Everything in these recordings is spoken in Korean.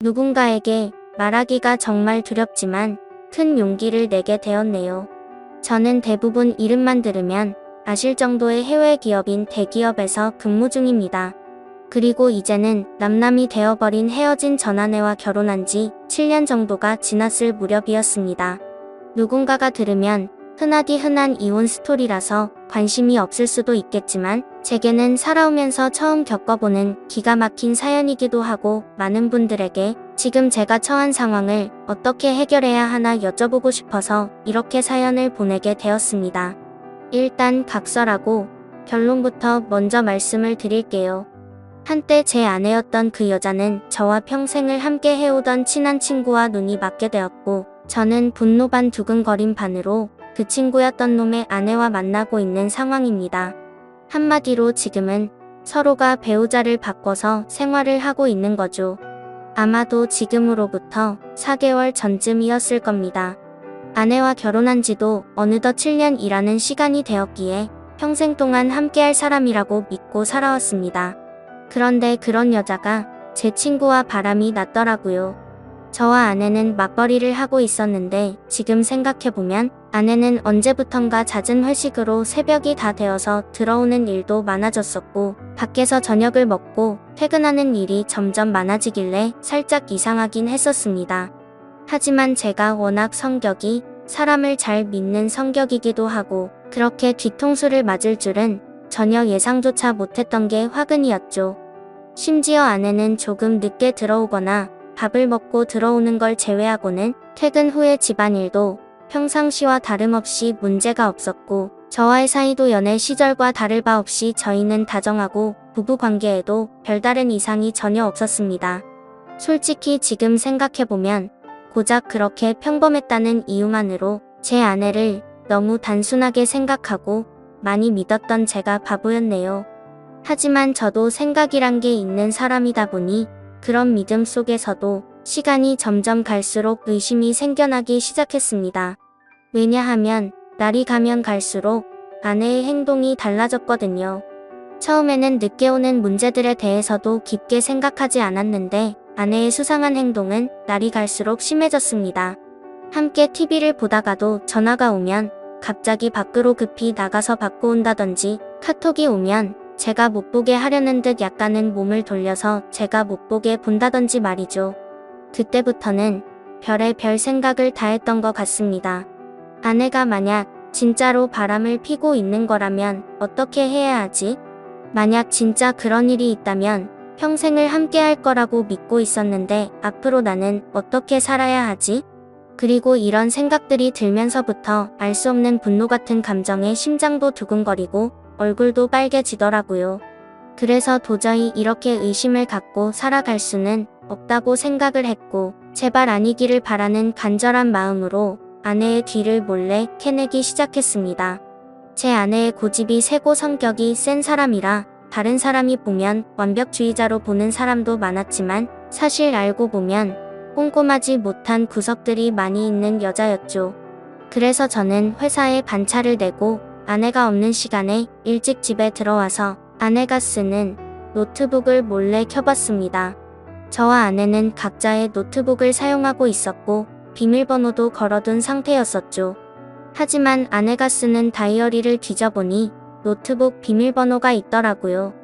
누군가에게 말하기가 정말 두렵지만 큰 용기를 내게 되었네요. 저는 대부분 이름만 들으면 아실 정도의 해외 기업인 대기업에서 근무 중입니다. 그리고 이제는 남남이 되어버린 헤어진 전 아내와 결혼한 지 7년 정도가 지났을 무렵이었습니다. 누군가가 들으면 흔하디 흔한 이혼 스토리라서 관심이 없을 수도 있겠지만 제게는 살아오면서 처음 겪어보는 기가 막힌 사연이기도 하고 많은 분들에게 지금 제가 처한 상황을 어떻게 해결해야 하나 여쭤보고 싶어서 이렇게 사연을 보내게 되었습니다. 일단 각설하고 결론부터 먼저 말씀을 드릴게요. 한때 제 아내였던 그 여자는 저와 평생을 함께 해오던 친한 친구와 눈이 맞게 되었고 저는 분노 반 두근거림 반으로 그 친구였던 놈의 아내와 만나고 있는 상황입니다. 한마디로 지금은 서로가 배우자를 바꿔서 생활을 하고 있는 거죠. 아마도 지금으로부터 4개월 전쯤이었을 겁니다. 아내와 결혼한 지도 어느덧 7년이라는 시간이 되었기에 평생 동안 함께할 사람이라고 믿고 살아왔습니다. 그런데 그런 여자가 제 친구와 바람이 났더라고요. 저와 아내는 맞벌이를 하고 있었는데 지금 생각해보면 아내는 언제부턴가 잦은 회식으로 새벽이 다 되어서 들어오는 일도 많아졌었고 밖에서 저녁을 먹고 퇴근하는 일이 점점 많아지길래 살짝 이상하긴 했었습니다. 하지만 제가 워낙 성격이 사람을 잘 믿는 성격이기도 하고 그렇게 뒤통수를 맞을 줄은 전혀 예상조차 못했던 게 화근이었죠. 심지어 아내는 조금 늦게 들어오거나 밥을 먹고 들어오는 걸 제외하고는 퇴근 후의 집안일도 평상시와 다름없이 문제가 없었고 저와의 사이도 연애 시절과 다를 바 없이 저희는 다정하고 부부관계에도 별다른 이상이 전혀 없었습니다. 솔직히 지금 생각해보면 고작 그렇게 평범했다는 이유만으로 제 아내를 너무 단순하게 생각하고 많이 믿었던 제가 바보였네요. 하지만 저도 생각이란 게 있는 사람이다 보니 그런 믿음 속에서도 시간이 점점 갈수록 의심이 생겨나기 시작했습니다. 왜냐하면 날이 가면 갈수록 아내의 행동이 달라졌거든요. 처음에는 늦게 오는 문제들에 대해서도 깊게 생각하지 않았는데 아내의 수상한 행동은 날이 갈수록 심해졌습니다. 함께 TV를 보다가도 전화가 오면 갑자기 밖으로 급히 나가서 받고 온다든지 카톡이 오면 제가 못 보게 하려는 듯 약간은 몸을 돌려서 제가 못 보게 본다든지 말이죠. 그때부터는 별의별 생각을 다 했던 것 같습니다. 아내가 만약 진짜로 바람을 피고 있는 거라면 어떻게 해야 하지? 만약 진짜 그런 일이 있다면 평생을 함께 할 거라고 믿고 있었는데 앞으로 나는 어떻게 살아야 하지? 그리고 이런 생각들이 들면서부터 알 수 없는 분노 같은 감정에 심장도 두근거리고 얼굴도 빨개지더라고요. 그래서 도저히 이렇게 의심을 갖고 살아갈 수는 없다고 생각을 했고 제발 아니기를 바라는 간절한 마음으로 아내의 뒤를 몰래 캐내기 시작했습니다. 제 아내의 고집이 세고 성격이 센 사람이라 다른 사람이 보면 완벽주의자로 보는 사람도 많았지만 사실 알고 보면 꼼꼼하지 못한 구석들이 많이 있는 여자였죠. 그래서 저는 회사에 반차를 내고 아내가 없는 시간에 일찍 집에 들어와서 아내가 쓰는 노트북을 몰래 켜봤습니다. 저와 아내는 각자의 노트북을 사용하고 있었고 비밀번호도 걸어둔 상태였었죠. 하지만 아내가 쓰는 다이어리를 뒤져보니 노트북 비밀번호가 있더라고요.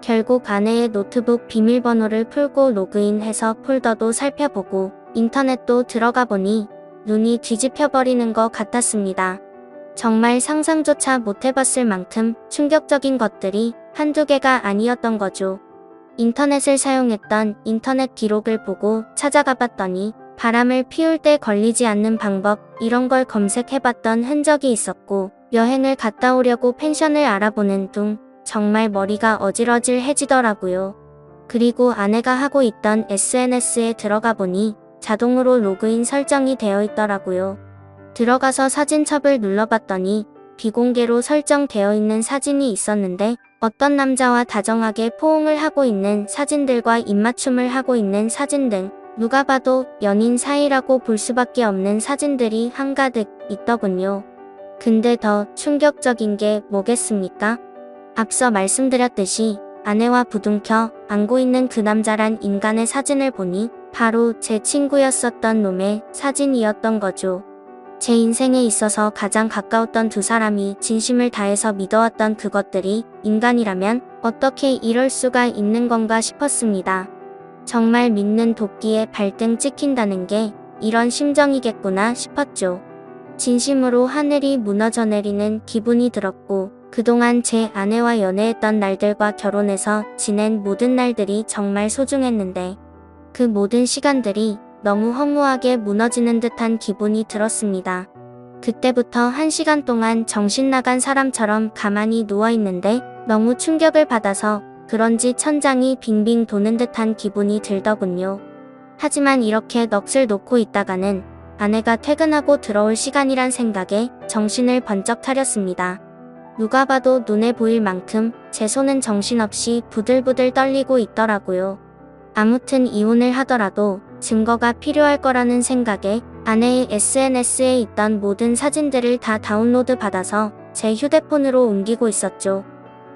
결국 아내의 노트북 비밀번호를 풀고 로그인해서 폴더도 살펴보고 인터넷도 들어가 보니 눈이 뒤집혀버리는 것 같았습니다. 정말 상상조차 못해봤을 만큼 충격적인 것들이 한두 개가 아니었던 거죠. 인터넷을 사용했던 인터넷 기록을 보고 찾아가 봤더니 바람을 피울 때 걸리지 않는 방법 이런 걸 검색해봤던 흔적이 있었고 여행을 갔다 오려고 펜션을 알아보는 둥 정말 머리가 어질어질해지더라고요. 그리고 아내가 하고 있던 SNS에 들어가 보니 자동으로 로그인 설정이 되어 있더라고요. 들어가서 사진첩을 눌러봤더니 비공개로 설정되어 있는 사진이 있었는데 어떤 남자와 다정하게 포옹을 하고 있는 사진들과 입맞춤을 하고 있는 사진 등 누가 봐도 연인 사이라고 볼 수밖에 없는 사진들이 한가득 있더군요. 근데 더 충격적인 게 뭐겠습니까? 앞서 말씀드렸듯이 아내와 부둥켜 안고 있는 그 남자란 인간의 사진을 보니 바로 제 친구였었던 놈의 사진이었던 거죠. 제 인생에 있어서 가장 가까웠던 두 사람이 진심을 다해서 믿어왔던 그것들이 인간이라면 어떻게 이럴 수가 있는 건가 싶었습니다. 정말 믿는 도끼에 발등 찍힌다는 게 이런 심정이겠구나 싶었죠. 진심으로 하늘이 무너져 내리는 기분이 들었고, 그동안 제 아내와 연애했던 날들과 결혼해서 지낸 모든 날들이 정말 소중했는데 그 모든 시간들이 너무 허무하게 무너지는 듯한 기분이 들었습니다. 그때부터 1시간 동안 정신 나간 사람처럼 가만히 누워있는데 너무 충격을 받아서 그런지 천장이 빙빙 도는 듯한 기분이 들더군요. 하지만 이렇게 넋을 놓고 있다가는 아내가 퇴근하고 들어올 시간이란 생각에 정신을 번쩍 차렸습니다. 누가 봐도 눈에 보일 만큼 제 손은 정신없이 부들부들 떨리고 있더라고요. 아무튼 이혼을 하더라도 증거가 필요할 거라는 생각에 아내의 SNS에 있던 모든 사진들을 다 다운로드 받아서 제 휴대폰으로 옮기고 있었죠.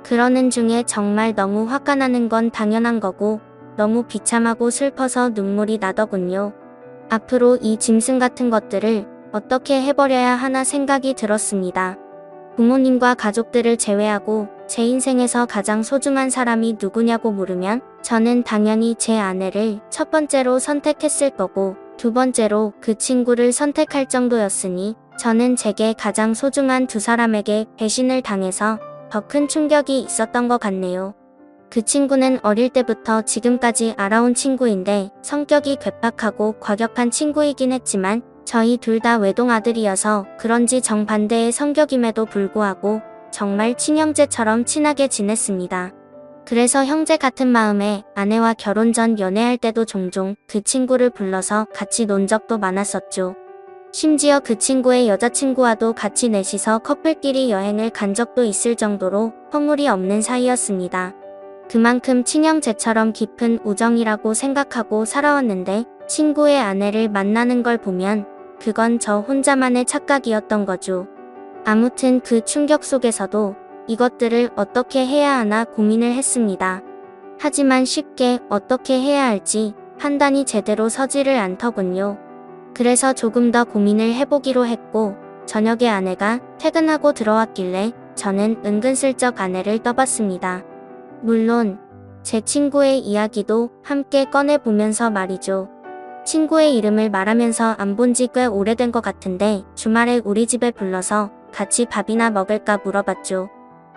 그러는 중에 정말 너무 화가 나는 건 당연한 거고 너무 비참하고 슬퍼서 눈물이 나더군요. 앞으로 이 짐승 같은 것들을 어떻게 해버려야 하나 생각이 들었습니다. 부모님과 가족들을 제외하고 제 인생에서 가장 소중한 사람이 누구냐고 물으면 저는 당연히 제 아내를 첫 번째로 선택했을 거고 두 번째로 그 친구를 선택할 정도였으니 저는 제게 가장 소중한 두 사람에게 배신을 당해서 더 큰 충격이 있었던 것 같네요. 그 친구는 어릴 때부터 지금까지 알아온 친구인데 성격이 괴팍하고 과격한 친구이긴 했지만 저희 둘 다 외동아들이어서 그런지 정반대의 성격임에도 불구하고 정말 친형제처럼 친하게 지냈습니다. 그래서 형제 같은 마음에 아내와 결혼 전 연애할 때도 종종 그 친구를 불러서 같이 논 적도 많았었죠. 심지어 그 친구의 여자친구와도 같이 넷이서 커플끼리 여행을 간 적도 있을 정도로 허물이 없는 사이였습니다. 그만큼 친형제처럼 깊은 우정이라고 생각하고 살아왔는데 친구의 아내를 만나는 걸 보면 그건 저 혼자만의 착각이었던 거죠. 아무튼 그 충격 속에서도 이것들을 어떻게 해야 하나 고민을 했습니다. 하지만 쉽게 어떻게 해야 할지 판단이 제대로 서지를 않더군요. 그래서 조금 더 고민을 해보기로 했고 저녁에 아내가 퇴근하고 들어왔길래 저는 은근슬쩍 아내를 떠봤습니다. 물론 제 친구의 이야기도 함께 꺼내보면서 말이죠. 친구의 이름을 말하면서 안 본 지 꽤 오래된 것 같은데 주말에 우리 집에 불러서 같이 밥이나 먹을까 물어봤죠.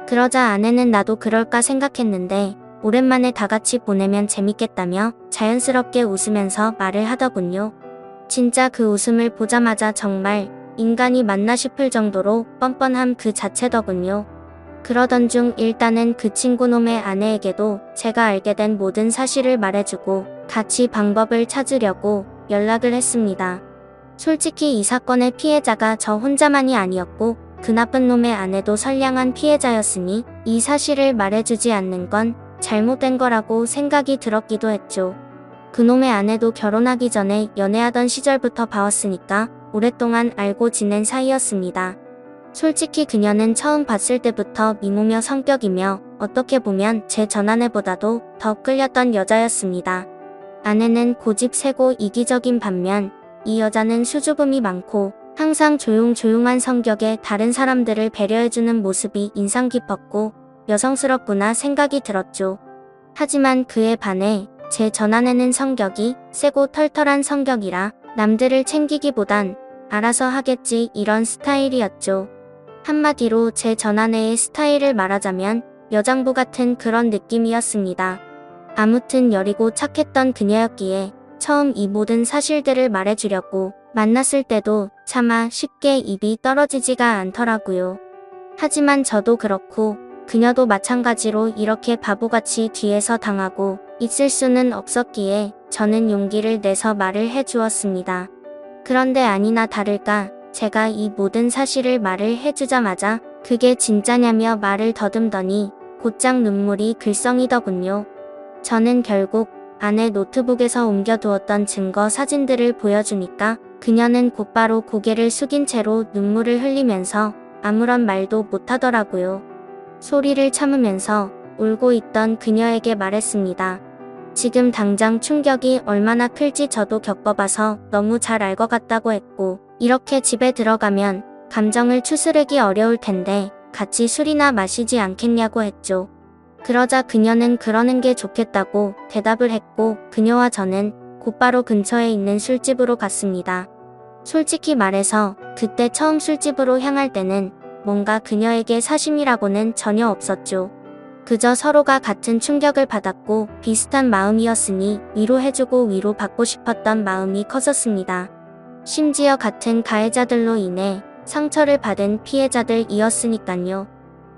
그러자 아내는 나도 그럴까 생각했는데 오랜만에 다 같이 보내면 재밌겠다며 자연스럽게 웃으면서 말을 하더군요. 진짜 그 웃음을 보자마자 정말 인간이 맞나 싶을 정도로 뻔뻔함 그 자체더군요. 그러던 중 일단은 그 친구놈의 아내에게도 제가 알게 된 모든 사실을 말해주고 같이 방법을 찾으려고 연락을 했습니다. 솔직히 이 사건의 피해자가 저 혼자만이 아니었고 그 나쁜 놈의 아내도 선량한 피해자였으니 이 사실을 말해주지 않는 건 잘못된 거라고 생각이 들었기도 했죠. 그놈의 아내도 결혼하기 전에 연애하던 시절부터 봐왔으니까 오랫동안 알고 지낸 사이였습니다. 솔직히 그녀는 처음 봤을 때부터 미모며 성격이며 어떻게 보면 제 전아내보다도 더 끌렸던 여자였습니다. 아내는 고집세고 이기적인 반면 이 여자는 수줍음이 많고 항상 조용조용한 성격에 다른 사람들을 배려해주는 모습이 인상 깊었고 여성스럽구나 생각이 들었죠. 하지만 그에 반해 제 전아내는 성격이 세고 털털한 성격이라 남들을 챙기기보단 알아서 하겠지 이런 스타일이었죠. 한마디로 제 전아내의 스타일을 말하자면 여장부 같은 그런 느낌이었습니다. 아무튼 여리고 착했던 그녀였기에 처음 이 모든 사실들을 말해주려고 만났을 때도 차마 쉽게 입이 떨어지지가 않더라고요. 하지만 저도 그렇고 그녀도 마찬가지로 이렇게 바보같이 뒤에서 당하고 있을 수는 없었기에 저는 용기를 내서 말을 해주었습니다. 그런데 아니나 다를까 제가 이 모든 사실을 말을 해주자마자 그게 진짜냐며 말을 더듬더니 곧장 눈물이 글썽이더군요. 저는 결국 아내 노트북에서 옮겨두었던 증거 사진들을 보여주니까 그녀는 곧바로 고개를 숙인 채로 눈물을 흘리면서 아무런 말도 못하더라고요. 소리를 참으면서 울고 있던 그녀에게 말했습니다. 지금 당장 충격이 얼마나 클지 저도 겪어봐서 너무 잘 알 것 같다고 했고, 이렇게 집에 들어가면 감정을 추스르기 어려울 텐데 같이 술이나 마시지 않겠냐고 했죠. 그러자 그녀는 그러는 게 좋겠다고 대답을 했고, 그녀와 저는 곧바로 근처에 있는 술집으로 갔습니다. 솔직히 말해서 그때 처음 술집으로 향할 때는 뭔가 그녀에게 사심이라고는 전혀 없었죠. 그저 서로가 같은 충격을 받았고 비슷한 마음이었으니 위로해주고 위로받고 싶었던 마음이 컸었습니다. 심지어 같은 가해자들로 인해 상처를 받은 피해자들이었으니깐요.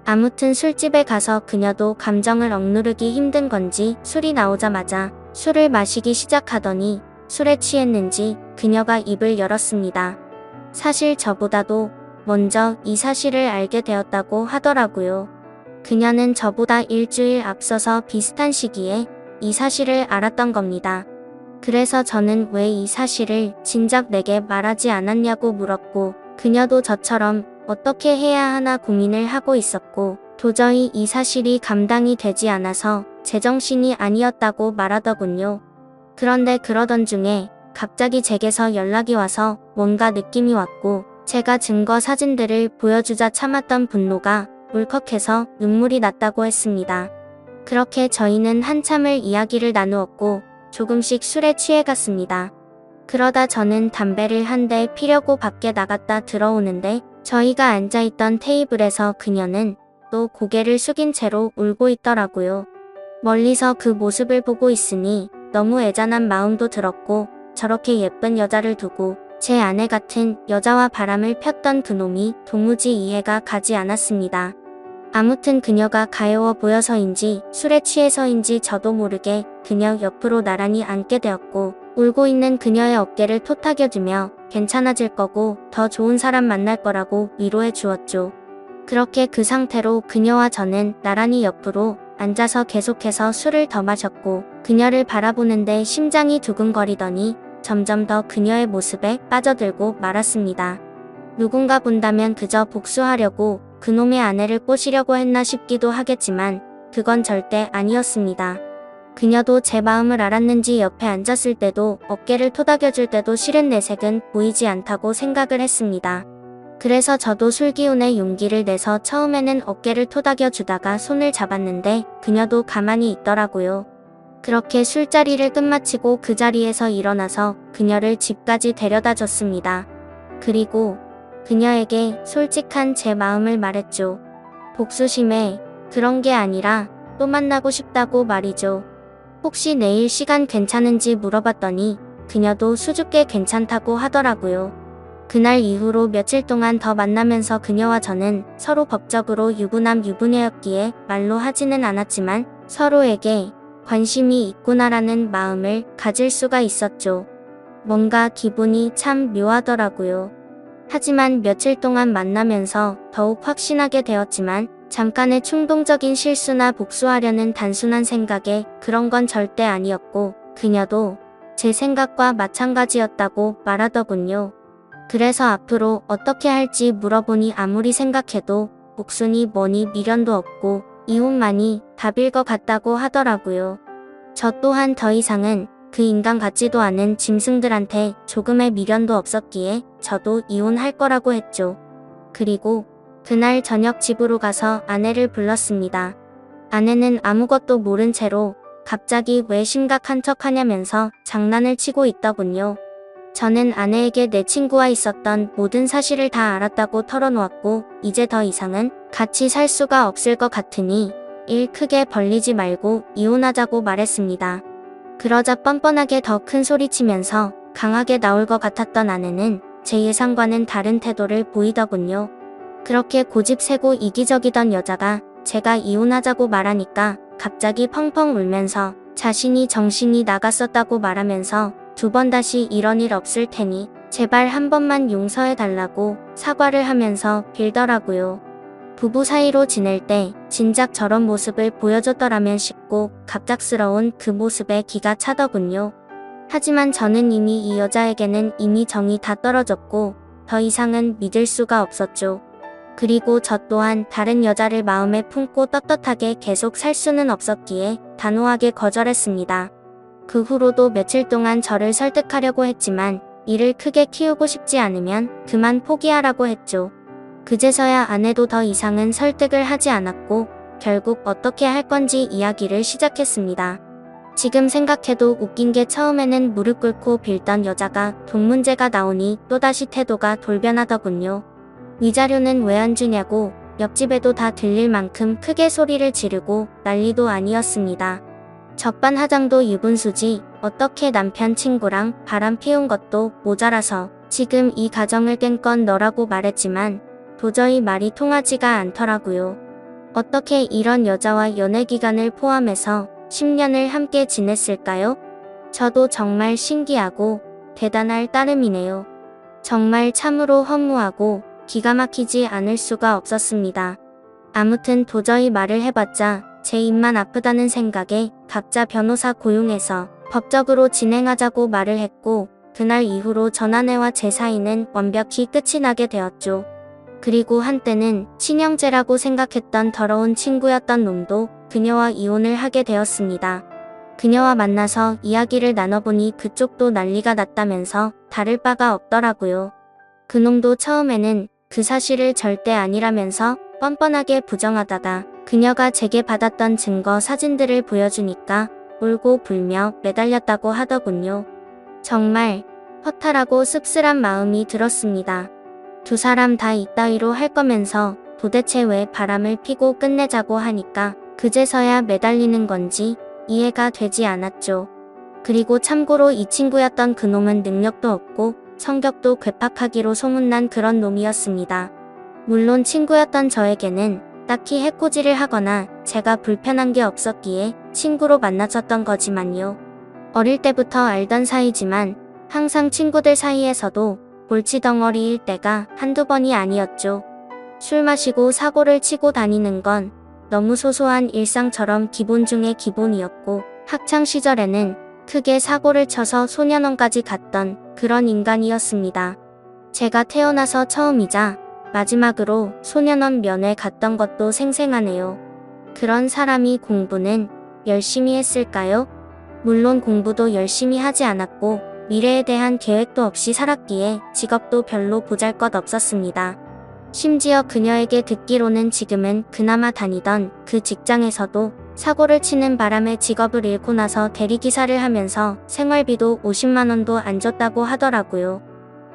아무튼 술집에 가서 그녀도 감정을 억누르기 힘든 건지 술이 나오자마자 술을 마시기 시작하더니 술에 취했는지 그녀가 입을 열었습니다. 사실 저보다도 먼저 이 사실을 알게 되었다고 하더라고요. 그녀는 저보다 일주일 앞서서 비슷한 시기에 이 사실을 알았던 겁니다. 그래서 저는 왜 이 사실을 진작 내게 말하지 않았냐고 물었고, 그녀도 저처럼 어떻게 해야 하나 고민을 하고 있었고, 도저히 이 사실이 감당이 되지 않아서 제정신이 아니었다고 말하더군요. 그런데 그러던 중에 갑자기 제게서 연락이 와서 뭔가 느낌이 왔고, 제가 증거 사진들을 보여주자 참았던 분노가 울컥해서 눈물이 났다고 했습니다. 그렇게 저희는 한참을 이야기를 나누었고 조금씩 술에 취해갔습니다. 그러다 저는 담배를 한 대 피려고 밖에 나갔다 들어오는데, 저희가 앉아있던 테이블에서 그녀는 또 고개를 숙인 채로 울고 있더라고요. 멀리서 그 모습을 보고 있으니 너무 애잔한 마음도 들었고, 저렇게 예쁜 여자를 두고 제 아내 같은 여자와 바람을 폈던 그놈이 도무지 이해가 가지 않았습니다. 아무튼 그녀가 가여워 보여서인지 술에 취해서인지 저도 모르게 그녀 옆으로 나란히 앉게 되었고, 울고 있는 그녀의 어깨를 토닥여주며 괜찮아질 거고 더 좋은 사람 만날 거라고 위로해 주었죠. 그렇게 그 상태로 그녀와 저는 나란히 옆으로 앉아서 계속해서 술을 더 마셨고, 그녀를 바라보는데 심장이 두근거리더니 점점 더 그녀의 모습에 빠져들고 말았습니다. 누군가 본다면 그저 복수하려고 그놈의 아내를 꼬시려고 했나 싶기도 하겠지만 그건 절대 아니었습니다. 그녀도 제 마음을 알았는지 옆에 앉았을 때도 어깨를 토닥여줄 때도 싫은 내색은 보이지 않다고 생각을 했습니다. 그래서 저도 술기운에 용기를 내서 처음에는 어깨를 토닥여주다가 손을 잡았는데 그녀도 가만히 있더라고요. 그렇게 술자리를 끝마치고 그 자리에서 일어나서 그녀를 집까지 데려다 줬습니다. 그리고 그녀에게 솔직한 제 마음을 말했죠. 복수심에 그런 게 아니라 또 만나고 싶다고 말이죠. 혹시 내일 시간 괜찮은지 물어봤더니 그녀도 수줍게 괜찮다고 하더라고요. 그날 이후로 며칠 동안 더 만나면서 그녀와 저는 서로 법적으로 유부남 유부녀였기에 말로 하지는 않았지만 서로에게 관심이 있구나라는 마음을 가질 수가 있었죠. 뭔가 기분이 참 묘하더라고요. 하지만 며칠 동안 만나면서 더욱 확신하게 되었지만, 잠깐의 충동적인 실수나 복수하려는 단순한 생각에 그런 건 절대 아니었고, 그녀도 제 생각과 마찬가지였다고 말하더군요. 그래서 앞으로 어떻게 할지 물어보니 아무리 생각해도 복수니 뭐니 미련도 없고 이혼만이 답일 것 같다고 하더라고요. 저 또한 더 이상은 그 인간 같지도 않은 짐승들한테 조금의 미련도 없었기에 저도 이혼할 거라고 했죠. 그리고 그날 저녁 집으로 가서 아내를 불렀습니다. 아내는 아무것도 모른 채로 갑자기 왜 심각한 척 하냐면서 장난을 치고 있더군요. 저는 아내에게 내 친구와 있었던 모든 사실을 다 알았다고 털어놓았고, 이제 더 이상은 같이 살 수가 없을 것 같으니 일 크게 벌리지 말고 이혼하자고 말했습니다. 그러자 뻔뻔하게 더 큰 소리치면서 강하게 나올 것 같았던 아내는 제 예상과는 다른 태도를 보이더군요. 그렇게 고집세고 이기적이던 여자가 제가 이혼하자고 말하니까 갑자기 펑펑 울면서 자신이 정신이 나갔었다고 말하면서 두 번 다시 이런 일 없을 테니 제발 한 번만 용서해달라고 사과를 하면서 빌더라고요. 부부 사이로 지낼 때 진작 저런 모습을 보여줬더라면 싶고 갑작스러운 그 모습에 기가 차더군요. 하지만 저는 이미 이 여자에게는 이미 정이 다 떨어졌고 더 이상은 믿을 수가 없었죠. 그리고 저 또한 다른 여자를 마음에 품고 떳떳하게 계속 살 수는 없었기에 단호하게 거절했습니다. 그 후로도 며칠 동안 저를 설득하려고 했지만 일을 크게 키우고 싶지 않으면 그만 포기하라고 했죠. 그제서야 아내도 더 이상은 설득을 하지 않았고 결국 어떻게 할 건지 이야기를 시작했습니다. 지금 생각해도 웃긴 게 처음에는 무릎 꿇고 빌던 여자가 돈 문제가 나오니 또다시 태도가 돌변하더군요. 위자료는 왜 안 주냐고 옆집에도 다 들릴 만큼 크게 소리를 지르고 난리도 아니었습니다. 적반하장도 유분수지 어떻게 남편 친구랑 바람 피운 것도 모자라서 지금 이 가정을 깬 건 너라고 말했지만 도저히 말이 통하지가 않더라고요. 어떻게 이런 여자와 연애 기간을 포함해서 10년을 함께 지냈을까요? 저도 정말 신기하고 대단할 따름이네요. 정말 참으로 허무하고 기가 막히지 않을 수가 없었습니다. 아무튼 도저히 말을 해봤자 제 입만 아프다는 생각에 각자 변호사 고용해서 법적으로 진행하자고 말을 했고 그날 이후로 전 아내와 제 사이는 완벽히 끝이 나게 되었죠. 그리고 한때는 친형제라고 생각했던 더러운 친구였던 놈도 그녀와 이혼을 하게 되었습니다. 그녀와 만나서 이야기를 나눠보니 그쪽도 난리가 났다면서 다를 바가 없더라고요. 그놈도 처음에는 그 사실을 절대 아니라면서 뻔뻔하게 부정하다가 그녀가 제게 받았던 증거 사진들을 보여주니까 울고 불며 매달렸다고 하더군요. 정말 허탈하고 씁쓸한 마음이 들었습니다. 두 사람 다 이따위로 할 거면서 도대체 왜 바람을 피고 끝내자고 하니까 그제서야 매달리는 건지 이해가 되지 않았죠. 그리고 참고로 이 친구였던 그놈은 능력도 없고 성격도 괴팍하기로 소문난 그런 놈이었습니다. 물론 친구였던 저에게는 딱히 해코지를 하거나 제가 불편한 게 없었기에 친구로 만나졌던 거지만요. 어릴 때부터 알던 사이지만 항상 친구들 사이에서도 골치덩어리일 때가 한두 번이 아니었죠. 술 마시고 사고를 치고 다니는 건 너무 소소한 일상처럼 기본 중의 기본이었고 학창 시절에는 크게 사고를 쳐서 소년원까지 갔던 그런 인간이었습니다. 제가 태어나서 처음이자 마지막으로 소년원 면회 갔던 것도 생생하네요. 그런 사람이 공부는 열심히 했을까요? 물론 공부도 열심히 하지 않았고 미래에 대한 계획도 없이 살았기에 직업도 별로 보잘것없었습니다. 심지어 그녀에게 듣기로는 지금은 그나마 다니던 그 직장에서도 사고를 치는 바람에 직업을 잃고 나서 대리기사를 하면서 생활비도 50만 원도 안 줬다고 하더라고요.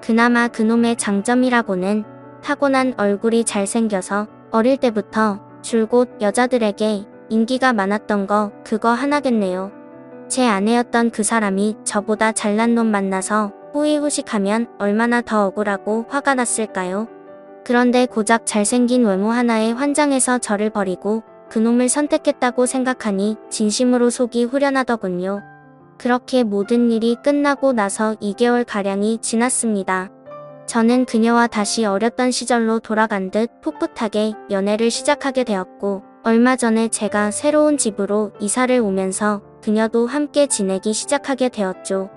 그나마 그놈의 장점이라고는 타고난 얼굴이 잘생겨서 어릴 때부터 줄곧 여자들에게 인기가 많았던 거 그거 하나겠네요. 제 아내였던 그 사람이 저보다 잘난 놈 만나서 후회후식하면 얼마나 더 억울하고 화가 났을까요? 그런데 고작 잘생긴 외모 하나에 환장해서 저를 버리고 그놈을 선택했다고 생각하니 진심으로 속이 후련하더군요. 그렇게 모든 일이 끝나고 나서 2개월가량이 지났습니다. 저는 그녀와 다시 어렸던 시절로 돌아간 듯 풋풋하게 연애를 시작하게 되었고 얼마 전에 제가 새로운 집으로 이사를 오면서 그녀도 함께 지내기 시작하게 되었죠.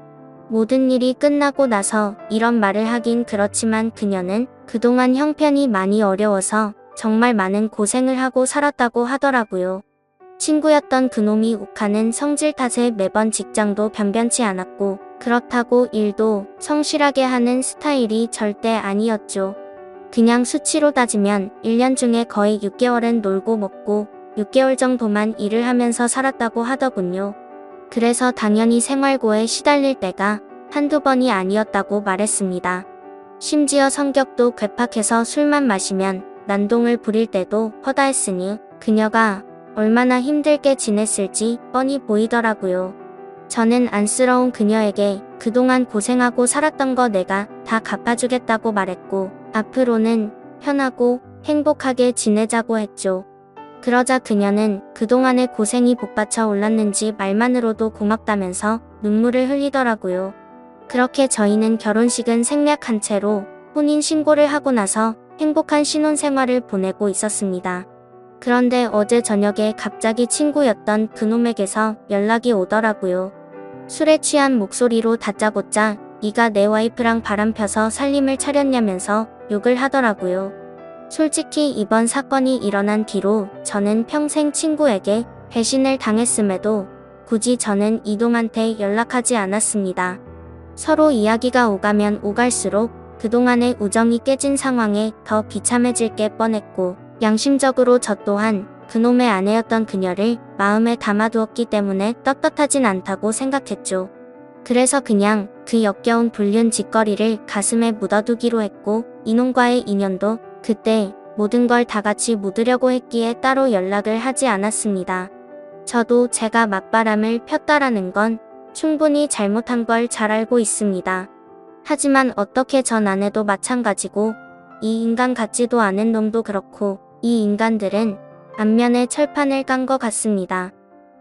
모든 일이 끝나고 나서 이런 말을 하긴 그렇지만 그녀는 그동안 형편이 많이 어려워서 정말 많은 고생을 하고 살았다고 하더라고요. 친구였던 그놈이 욱하는 성질 탓에 매번 직장도 변변치 않았고 그렇다고 일도 성실하게 하는 스타일이 절대 아니었죠. 그냥 수치로 따지면 1년 중에 거의 6개월은 놀고 먹고 6개월 정도만 일을 하면서 살았다고 하더군요. 그래서 당연히 생활고에 시달릴 때가 한두 번이 아니었다고 말했습니다. 심지어 성격도 괴팍해서 술만 마시면 난동을 부릴 때도 허다했으니 그녀가 얼마나 힘들게 지냈을지 뻔히 보이더라고요. 저는 안쓰러운 그녀에게 그동안 고생하고 살았던 거 내가 다 갚아주겠다고 말했고 앞으로는 편하고 행복하게 지내자고 했죠. 그러자 그녀는 그동안의 고생이 복받쳐 올랐는지 말만으로도 고맙다면서 눈물을 흘리더라고요. 그렇게 저희는 결혼식은 생략한 채로 혼인 신고를 하고 나서 행복한 신혼생활을 보내고 있었습니다. 그런데 어제 저녁에 갑자기 친구였던 그놈에게서 연락이 오더라고요. 술에 취한 목소리로 다짜고짜 네가 내 와이프랑 바람 펴서 살림을 차렸냐면서 욕을 하더라고요. 솔직히 이번 사건이 일어난 뒤로 저는 평생 친구에게 배신을 당했음에도 굳이 저는 이놈한테 연락하지 않았습니다. 서로 이야기가 오가면 오갈수록 그동안의 우정이 깨진 상황에 더 비참해질 게 뻔했고 양심적으로 저 또한 그놈의 아내였던 그녀를 마음에 담아두었기 때문에 떳떳하진 않다고 생각했죠. 그래서 그냥 그 역겨운 불륜 짓거리를 가슴에 묻어두기로 했고 이놈과의 인연도 그때 모든 걸 다 같이 묻으려고 했기에 따로 연락을 하지 않았습니다. 저도 제가 맞바람을 폈다라는 건 충분히 잘못한 걸 잘 알고 있습니다. 하지만 어떻게 전 아내도 마찬가지고 이 인간 같지도 않은 놈도 그렇고 이 인간들은 안면에 철판을 깐 것 같습니다.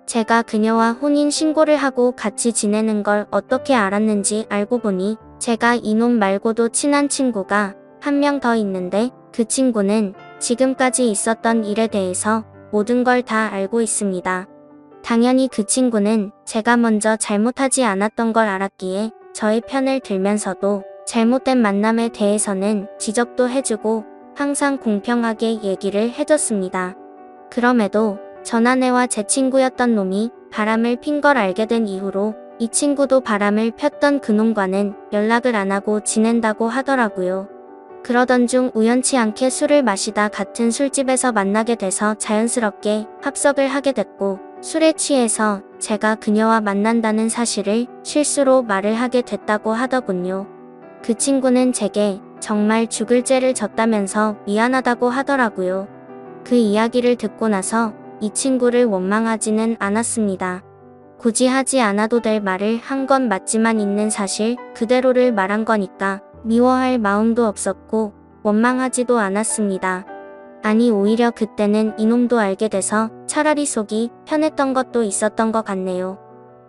제가 그녀와 혼인 신고를 하고 같이 지내는 걸 어떻게 알았는지 알고 보니 제가 이놈 말고도 친한 친구가 한 명 더 있는데 그 친구는 지금까지 있었던 일에 대해서 모든 걸 다 알고 있습니다. 당연히 그 친구는 제가 먼저 잘못하지 않았던 걸 알았기에 저의 편을 들면서도 잘못된 만남에 대해서는 지적도 해주고 항상 공평하게 얘기를 해줬습니다. 그럼에도 전 아내와 제 친구였던 놈이 바람을 핀 걸 알게 된 이후로 이 친구도 바람을 폈던 그놈과는 연락을 안 하고 지낸다고 하더라고요. 그러던 중 우연치 않게 술을 마시다 같은 술집에서 만나게 돼서 자연스럽게 합석을 하게 됐고 술에 취해서 제가 그녀와 만난다는 사실을 실수로 말을 하게 됐다고 하더군요. 그 친구는 제게 정말 죽을 죄를 졌다면서 미안하다고 하더라고요. 그 이야기를 듣고 나서 이 친구를 원망하지는 않았습니다. 굳이 하지 않아도 될 말을 한 건 맞지만 있는 사실 그대로를 말한 거니까 미워할 마음도 없었고 원망하지도 않았습니다. 아니 오히려 그때는 이놈도 알게 돼서 차라리 속이 편했던 것도 있었던 것 같네요.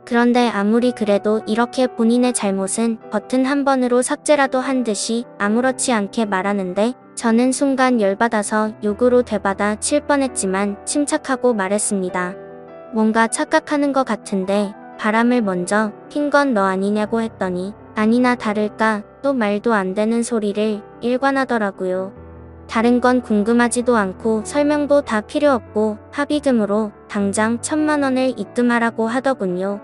그런데 아무리 그래도 이렇게 본인의 잘못은 버튼 한 번으로 삭제라도 한 듯이 아무렇지 않게 말하는데 저는 순간 열받아서 욕으로 되받아 칠 뻔했지만 침착하고 말했습니다. 뭔가 착각하는 것 같은데 바람을 먼저 핀 건 너 아니냐고 했더니 아니나 다를까 또 말도 안 되는 소리를 일관하더라고요. 다른 건 궁금하지도 않고 설명도 다 필요 없고 합의금으로 당장 1,000만 원을 입금하라고 하더군요.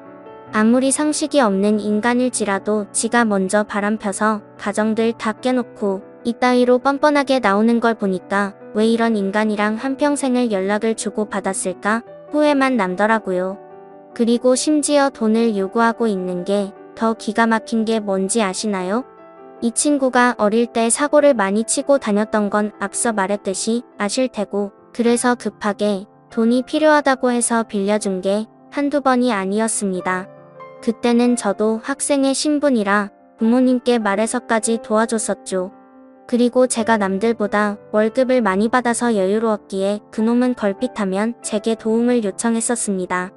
아무리 상식이 없는 인간일지라도 지가 먼저 바람 펴서 가정들 다 깨놓고 이따위로 뻔뻔하게 나오는 걸 보니까 왜 이런 인간이랑 한평생을 연락을 주고 받았을까 후회만 남더라고요. 그리고 심지어 돈을 요구하고 있는 게 더 기가 막힌 게 뭔지 아시나요? 이 친구가 어릴 때 사고를 많이 치고 다녔던 건 앞서 말했듯이 아실 테고 그래서 급하게 돈이 필요하다고 해서 빌려준 게 한두 번이 아니었습니다. 그때는 저도 학생의 신분이라 부모님께 말해서까지 도와줬었죠. 그리고 제가 남들보다 월급을 많이 받아서 여유로웠기에 그놈은 걸핏하면 제게 도움을 요청했었습니다.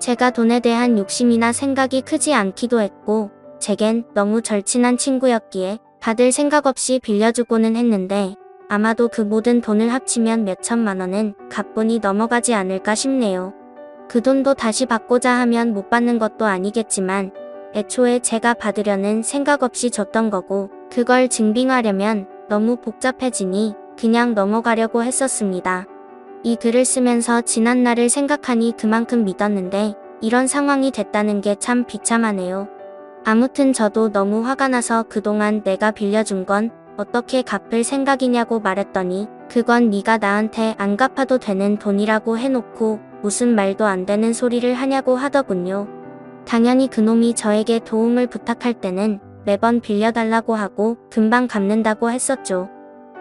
제가 돈에 대한 욕심이나 생각이 크지 않기도 했고 제겐 너무 절친한 친구였기에 받을 생각 없이 빌려주고는 했는데 아마도 그 모든 돈을 합치면 몇천만 원은 가뿐히 넘어가지 않을까 싶네요. 그 돈도 다시 받고자 하면 못 받는 것도 아니겠지만 애초에 제가 받으려는 생각 없이 줬던 거고 그걸 증빙하려면 너무 복잡해지니 그냥 넘어가려고 했었습니다. 이 글을 쓰면서 지난 날을 생각하니 그만큼 믿었는데 이런 상황이 됐다는 게 참 비참하네요. 아무튼 저도 너무 화가 나서 그동안 내가 빌려준 건 어떻게 갚을 생각이냐고 말했더니 그건 네가 나한테 안 갚아도 되는 돈이라고 해놓고 무슨 말도 안 되는 소리를 하냐고 하더군요. 당연히 그놈이 저에게 도움을 부탁할 때는 매번 빌려달라고 하고 금방 갚는다고 했었죠.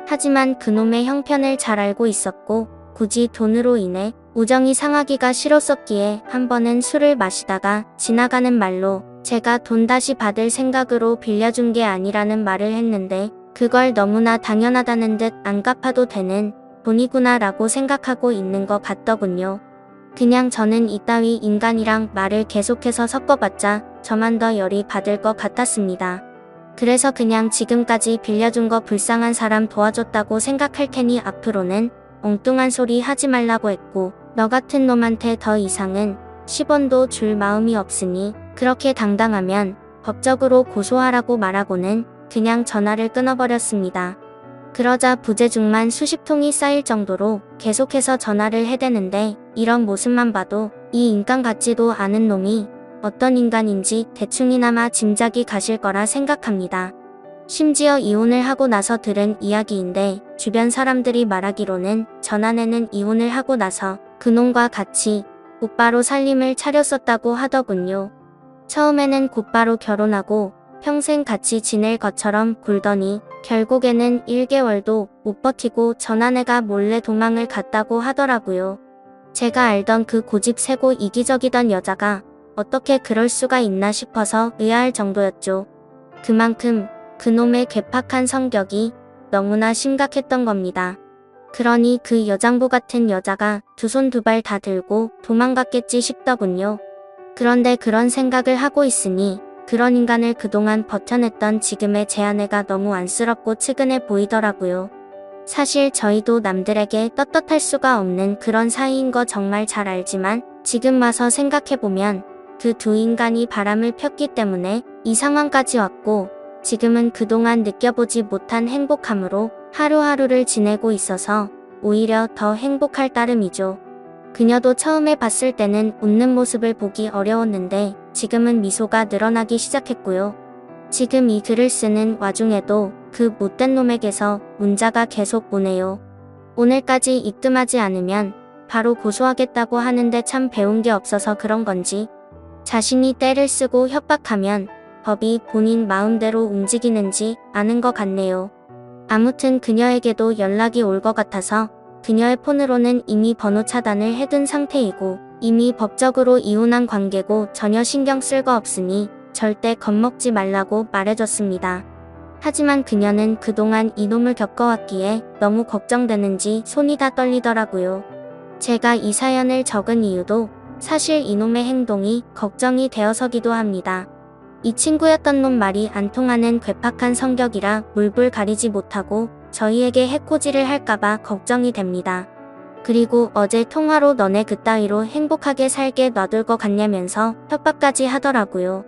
하지만 그놈의 형편을 잘 알고 있었고 굳이 돈으로 인해 우정이 상하기가 싫었었기에 한 번은 술을 마시다가 지나가는 말로 제가 돈 다시 받을 생각으로 빌려준 게 아니라는 말을 했는데 그걸 너무나 당연하다는 듯 안 갚아도 되는 돈이구나 라고 생각하고 있는 것 같더군요. 그냥 저는 이따위 인간이랑 말을 계속해서 섞어봤자 저만 더 열이 받을 것 같았습니다. 그래서 그냥 지금까지 빌려준 거 불쌍한 사람 도와줬다고 생각할 테니 앞으로는 엉뚱한 소리 하지 말라고 했고 너 같은 놈한테 더 이상은 10원도 줄 마음이 없으니 그렇게 당당하면 법적으로 고소하라고 말하고는 그냥 전화를 끊어버렸습니다. 그러자 부재중만 수십 통이 쌓일 정도로 계속해서 전화를 해대는데 이런 모습만 봐도 이 인간 같지도 않은 놈이 어떤 인간인지 대충이나마 짐작이 가실 거라 생각합니다. 심지어 이혼을 하고 나서 들은 이야기인데 주변 사람들이 말하기로는 전 아내는 이혼을 하고 나서 그놈과 같이 곧바로 살림을 차렸었다고 하더군요. 처음에는 곧바로 결혼하고 평생 같이 지낼 것처럼 굴더니 결국에는 1개월도 못 버티고 전 아내가 몰래 도망을 갔다고 하더라고요. 제가 알던 그 고집세고 이기적이던 여자가 어떻게 그럴 수가 있나 싶어서 의아할 정도였죠. 그만큼 그놈의 괴팍한 성격이 너무나 심각했던 겁니다. 그러니 그 여장부 같은 여자가 두 손 두 발 다 들고 도망갔겠지 싶더군요. 그런데 그런 생각을 하고 있으니 그런 인간을 그동안 버텨냈던 지금의 제 아내가 너무 안쓰럽고 측은해 보이더라고요. 사실 저희도 남들에게 떳떳할 수가 없는 그런 사이인 거 정말 잘 알지만 지금 와서 생각해보면 그 두 인간이 바람을 폈기 때문에 이 상황까지 왔고 지금은 그동안 느껴보지 못한 행복함으로 하루하루를 지내고 있어서 오히려 더 행복할 따름이죠. 그녀도 처음에 봤을 때는 웃는 모습을 보기 어려웠는데 지금은 미소가 늘어나기 시작했고요. 지금 이 글을 쓰는 와중에도 그 못된 놈에게서 문자가 계속 오네요. 오늘까지 입금하지 않으면 바로 고소하겠다고 하는데 참 배운 게 없어서 그런 건지 자신이 떼를 쓰고 협박하면 법이 본인 마음대로 움직이는지 아는 것 같네요. 아무튼 그녀에게도 연락이 올 것 같아서 그녀의 폰으로는 이미 번호 차단을 해둔 상태이고 이미 법적으로 이혼한 관계고 전혀 신경 쓸 거 없으니 절대 겁먹지 말라고 말해줬습니다. 하지만 그녀는 그동안 이놈을 겪어왔기에 너무 걱정되는지 손이 다 떨리더라고요. 제가 이 사연을 적은 이유도 사실 이놈의 행동이 걱정이 되어서기도 합니다. 이 친구였던 놈 말이 안 통하는 괴팍한 성격이라 물불 가리지 못하고 저희에게 해코지를 할까봐 걱정이 됩니다. 그리고 어제 통화로 너네 그따위로 행복하게 살게 놔둘 것 같냐면서 협박까지 하더라고요.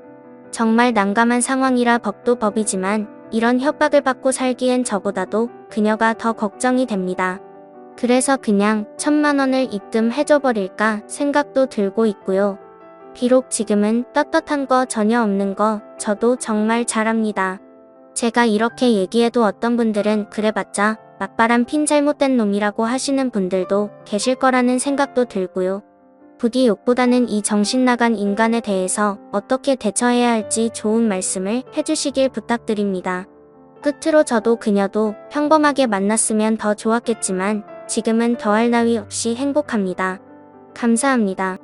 정말 난감한 상황이라 법도 법이지만 이런 협박을 받고 살기엔 저보다도 그녀가 더 걱정이 됩니다. 그래서 그냥 1,000만 원을 입금해줘버릴까 생각도 들고 있고요. 비록 지금은 떳떳한 거 전혀 없는 거 저도 정말 잘 압니다. 제가 이렇게 얘기해도 어떤 분들은 그래봤자 막바람 핀 잘못된 놈이라고 하시는 분들도 계실 거라는 생각도 들고요. 부디 욕보다는 이 정신나간 인간에 대해서 어떻게 대처해야 할지 좋은 말씀을 해주시길 부탁드립니다. 끝으로 저도 그녀도 평범하게 만났으면 더 좋았겠지만 지금은 더할 나위 없이 행복합니다. 감사합니다.